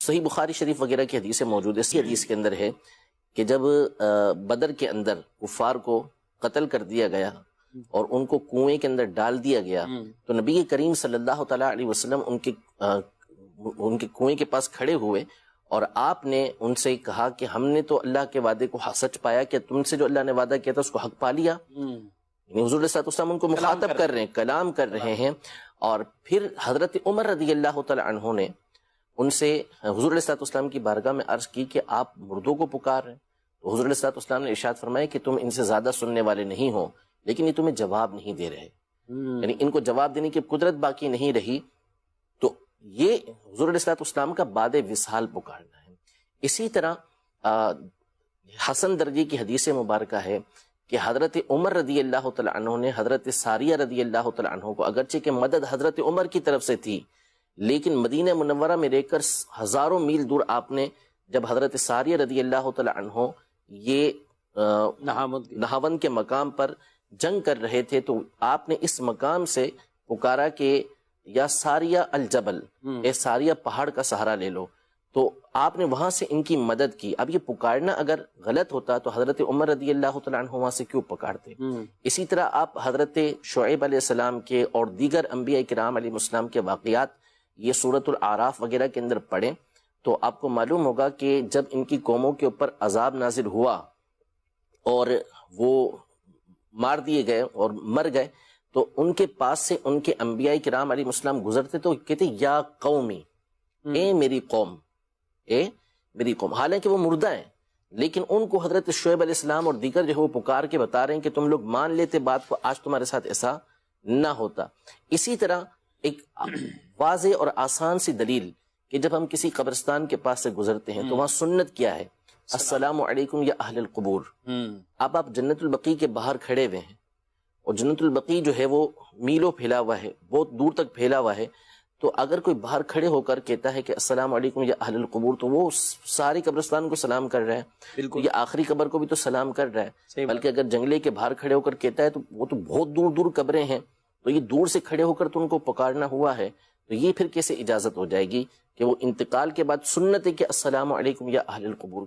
صحیح بخاری شریف وغیرہ کی حدیث موجود ہے. اسی حدیث کے اندر ہے کہ جب بدر کے اندر کفار کو قتل کر دیا گیا اور ان کو کنویں کے اندر ڈال دیا گیا تو نبی کریم صلی اللہ تعالیٰ علیہ وسلم ان کے کنویں کے پاس کھڑے ہوئے اور آپ نے ان سے کہا کہ ہم نے تو اللہ کے وعدے کو سچ پایا کہ تم سے جو اللہ نے وعدہ کیا تھا اس کو حق پا لیا. یعنی حضور صلی اللہ علیہ وسلم ان کو مخاطب کر رہے ہیں، کلام کر رہے ہیں. اور پھر حضرت عمر رضی اللہ تعالیٰ عنہ نے ان سے حضور علیہ السلام کی بارگاہ میں عرض کی کہ آپ مردوں کو پکار رہے ہیں. تو حضور علیہ السلام نے ارشاد فرمایا کہ تم ان سے زیادہ سننے والے نہیں ہو، لیکن یہ تمہیں جواب نہیں دے رہے. یعنی ان کو جواب دینے کی قدرت باقی نہیں رہی. تو یہ حضور علیہ السلام کا بعد وصال پکارنا ہے. اسی طرح حسن درجے کی حدیث مبارکہ ہے کہ حضرت عمر رضی اللہ تعالیٰ عنہ نے حضرت ساریہ رضی اللہ تعالیٰ عنہ کو، اگرچہ کہ مدد حضرت عمر کی طرف سے تھی، لیکن مدینہ منورہ میں رہ کر ہزاروں میل دور آپ نے جب حضرت ساریہ رضی اللہ تعالیٰ عنہ یہ نہاون کے مقام پر جنگ کر رہے تھے تو آپ نے اس مقام سے پکارا کہ یا ساریہ الجبل، اے ساریہ پہاڑ کا سہارا لے لو. تو آپ نے وہاں سے ان کی مدد کی. اب یہ پکارنا اگر غلط ہوتا تو حضرت عمر رضی اللہ تعالیٰ عنہ وہاں سے کیوں پکارتے؟ اسی طرح آپ حضرت شعیب علیہ السلام کے اور دیگر انبیاء کرام علیہ السلام کے واقعات یہ سورۃ الاعراف وغیرہ کے اندر پڑھیں تو آپ کو معلوم ہوگا کہ جب ان کی قوموں کے اوپر عذاب نازل ہوا اور وہ مار دیے گئے اور مر گئے تو ان کے پاس سے ان کے انبیاء کرام علیہ السلام گزرتے تو کہتے یا قومی، اے میری قوم، اے میری قوم. حالانکہ وہ مردہ ہیں لیکن ان کو حضرت شعیب علیہ السلام اور دیگر جو ہے وہ پکار کے بتا رہے ہیں کہ تم لوگ مان لیتے بات کو، آج تمہارے ساتھ ایسا نہ ہوتا. اسی طرح ایک واضح اور آسان سی دلیل کہ جب ہم کسی قبرستان کے پاس سے گزرتے ہیں تو وہاں سنت کیا ہے؟ السلام علیکم یا اہل القبور. اب آپ جنت البقیع کے باہر کھڑے ہوئے ہیں اور جنت البقیع جو ہے وہ میلوں پھیلا ہوا ہے، بہت دور تک پھیلا ہوا ہے. تو اگر کوئی باہر کھڑے ہو کر کہتا ہے کہ السلام علیکم یا اہل القبور تو وہ ساری قبرستان کو سلام کر رہا ہے، یہ آخری قبر کو بھی تو سلام کر رہا ہے. بلکہ اگر جنگلے کے باہر کھڑے ہو کر کہتا ہے تو وہ تو بہت دور دور قبریں ہیں، تو یہ دور سے کھڑے ہو کر تو ان کو پکارنا ہوا ہے. تو یہ پھر کیسے اجازت ہو جائے گی کہ وہ انتقال کے بعد سنت ہے کہ السلام علیکم یا اہل القبور